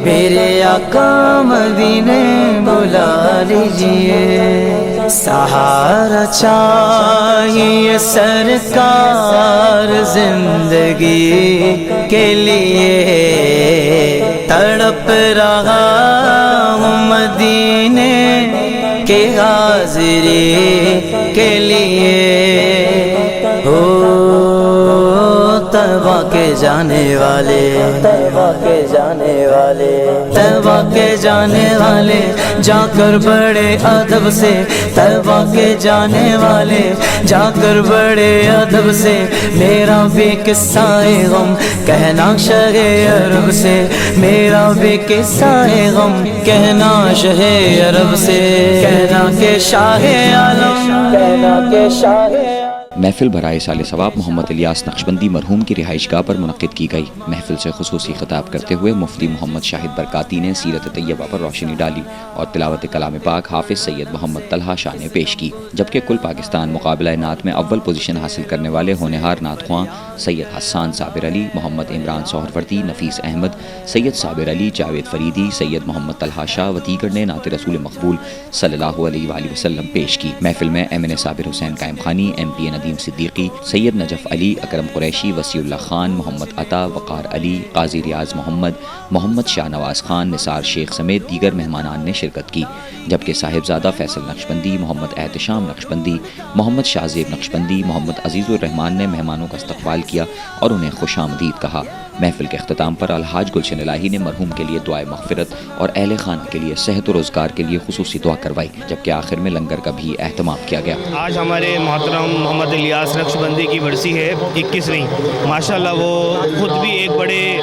میرے آقا مدینے بلا لیجئے، سہارا چاہیے سرکار زندگی کے لیے، تڑپ رہا ہوں مدینے کے حاضری کے لیے، ہو طیبہ کے جانے والے، طیبہ کے جانے والے، طیبہ کے جانے والے، جا کر بڑے ادب سے، طیبہ کے جانے والے، جا کر بڑے ادب سے، میرا بھی قصہ غم کہنا شہ عرب سے، میرا بھی قصہ غم کہنا شہ عرب سے، کہنا کہ شاہ عالم، کہنا کہ شاہ محفل برائے سال ثواب محمد الیاس نقشبندی مرحوم کی رہائش گاہ پر منعقد کی گئی۔ محفل سے خصوصی خطاب کرتے ہوئے مفتی محمد شاہد برکاتی نے سیرت طیبہ پر روشنی ڈالی اور تلاوت کلام پاک حافظ سید محمد طلحہ شاہ نے پیش کی، جبکہ کل پاکستان مقابلہ نعت میں اول پوزیشن حاصل کرنے والے ہونہار نعت خواں سید حسان صابر علی، محمد عمران سہروردی، نفیس احمد، سید صابر علی، جاوید فریدی، سید محمد طلحہ شاہ و دیگر نے نعت رسول مقبول صلی اللہ علیہ وآلہ وسلم پیش کی۔ محفل میں ایم صابر حسین قائم خانی، ایم پی ندیم صدیقی، سید نجف علی، اکرم قریشی، وسیع اللہ خان، محمد عطا، وقار علی، قاضی ریاض محمد شاہ نواز خان، نثار شیخ سمیت دیگر مہمانان نے شرکت کی، جبکہ صاحبزادہ فیصل نقشبندی، محمد احتشام نقشبندی، محمد شاہزیب نقشبندی، محمد عزیز الرحمان نے مہمانوں کا استقبال کیا اور انہیں خوش آمدید کہا۔ محفل کے اختتام پر الحاج گلشن الہی نے مرحوم کے لیے دعائے مغفرت اور اہل خانہ کے لیے صحت و روزگار کے لیے خصوصی دعا کروائی، جبکہ آخر میں لنگر کا بھی اہتمام کیا گیا۔ آج ہمارے محترم محمد الیاس نقشبندی کی برسی ہے 21ویں۔ ماشاءاللہ وہ خود بھی ایک بڑے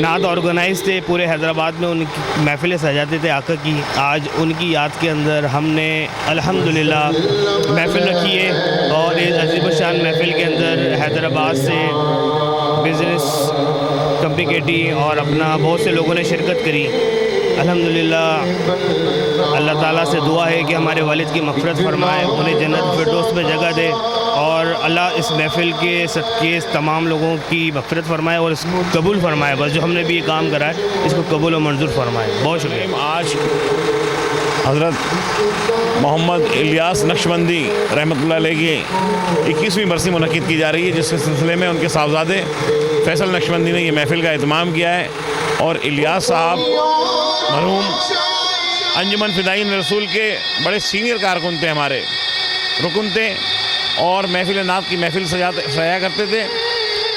نعت آرگنائز تھے، پورے حیدرآباد میں ان کی محفلیں سجاتے تھے آقا کی۔ آج ان کی یاد کے اندر ہم نے الحمدللہ محفل رکھی ہے، اور اس عظیم الشان محفل کے اندر حیدرآباد سے بزنس کمپنی اور اپنا بہت سے لوگوں نے شرکت کری۔ الحمدللہ اللہ تعالیٰ سے دعا ہے کہ ہمارے والد کی مغفرت فرمائے، انہیں جنت فردوس میں جگہ دے، اور اللہ اس محفل کے صدقے تمام لوگوں کی مغفرت فرمائے اور اس کو قبول فرمائے۔ بس جو ہم نے بھی یہ کام کرا ہے اس کو قبول و منظور فرمائے۔ بہت شکریہ۔ آج حضرت محمد الیاس نقشبندی رحمۃ اللہ علیہ کی 21ویں برسی منعقد کی جا رہی ہے، جس کے سلسلے میں ان کے صاحبزادے فیصل نقشبندی نے یہ محفل کا اہتمام کیا ہے، اور الیاس صاحب مرحوم انجمن فدائین رسول کے بڑے سینئر کارکن تھے، ہمارے رکن تھے، اور محفل نعت کی محفل سجایا کرتے تھے۔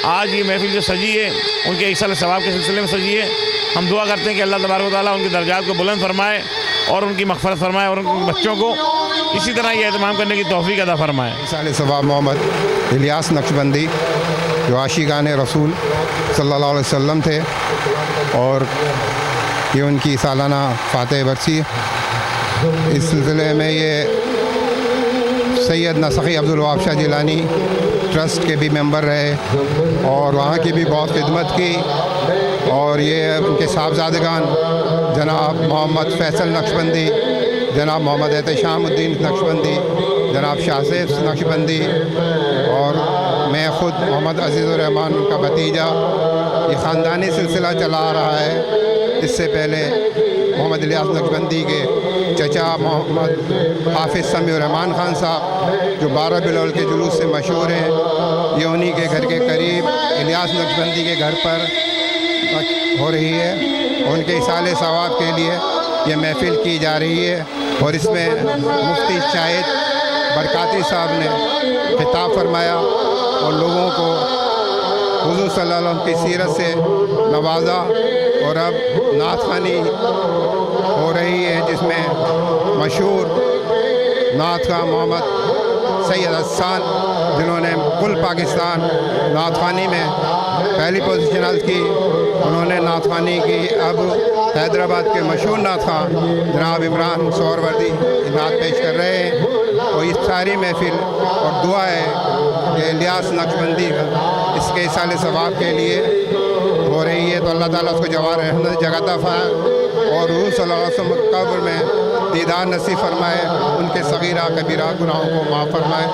آج یہ محفل جو سجی ہے ان کے ایصال ثواب کے سلسلے میں سجی ہے۔ ہم دعا کرتے ہیں کہ اللہ تبارک و تعالیٰ ان کے درجات کو بلند فرمائے اور ان کی مغفرت فرمائے، اور ان کے بچوں کو اسی طرح یہ اہتمام کرنے کی توفیق عطا فرمائے۔ ایصال ثواب محمد الیاس نقشبندی جو عاشقان رسول صلی اللہ علیہ وسلم تھے، اور یہ ان کی سالانہ فاتح برسی۔ اس سلسلے میں یہ سید نسخی عبدالوہاب شاہ جیلانی ٹرسٹ کے بھی ممبر رہے اور وہاں کی بھی بہت خدمت کی، اور یہ ان کے صاحبزادگان جناب محمد فیصل نقشبندی، جناب محمد احتشام الدین نقشبندی، جناب شاہ زیب نقشبندی، اور میں خود محمد عزیز الرحمان کا بھتیجا۔ یہ خاندانی سلسلہ چلا آ رہا ہے۔ اس سے پہلے محمد الیاس نقشبندی کے چچا محمد حافظ سمیع الرحمان خان صاحب جو 12 بالاول کے جلوس سے مشہور ہیں، یہ انہی کے گھر کے قریب الیاس نقشبندی کے گھر پر ہو رہی ہے۔ ان کے ایصال ثواب کے لیے یہ محفل کی جا رہی ہے، اور اس میں مفتی شاہد برکاتی صاحب نے خطاب فرمایا اور لوگوں کو حضور صلی اللہ علیہ وسلم کی سیرت سے نوازا، اور اب نعت خوانی ہو رہی ہے جس میں مشہور نعت خواں محمد سید حسان، جنہوں نے کل پاکستان نعت خوانی میں پہلی پوزیشن حاصل کی، انہوں نے نعت خوانی کی۔ اب حیدرآباد کے مشہور نعت خواں جناب عمران سہروردی نعت پیش کر رہے ہیں، اور یہ ساری محفل اور دعا ہے کہ الیاس نقشبندی اس کے ایصال ثواب کے لیے ہو رہی ہے، تو اللہ تعالیٰ اس کو جوار رحمت جگہ عطا فرمائے، اور حضور صلی اللہ علیہ وسلم قبر میں دیدار نصیب فرمائے، ان کے صغیرہ کبیرہ گناہوں کو معاف فرمائے۔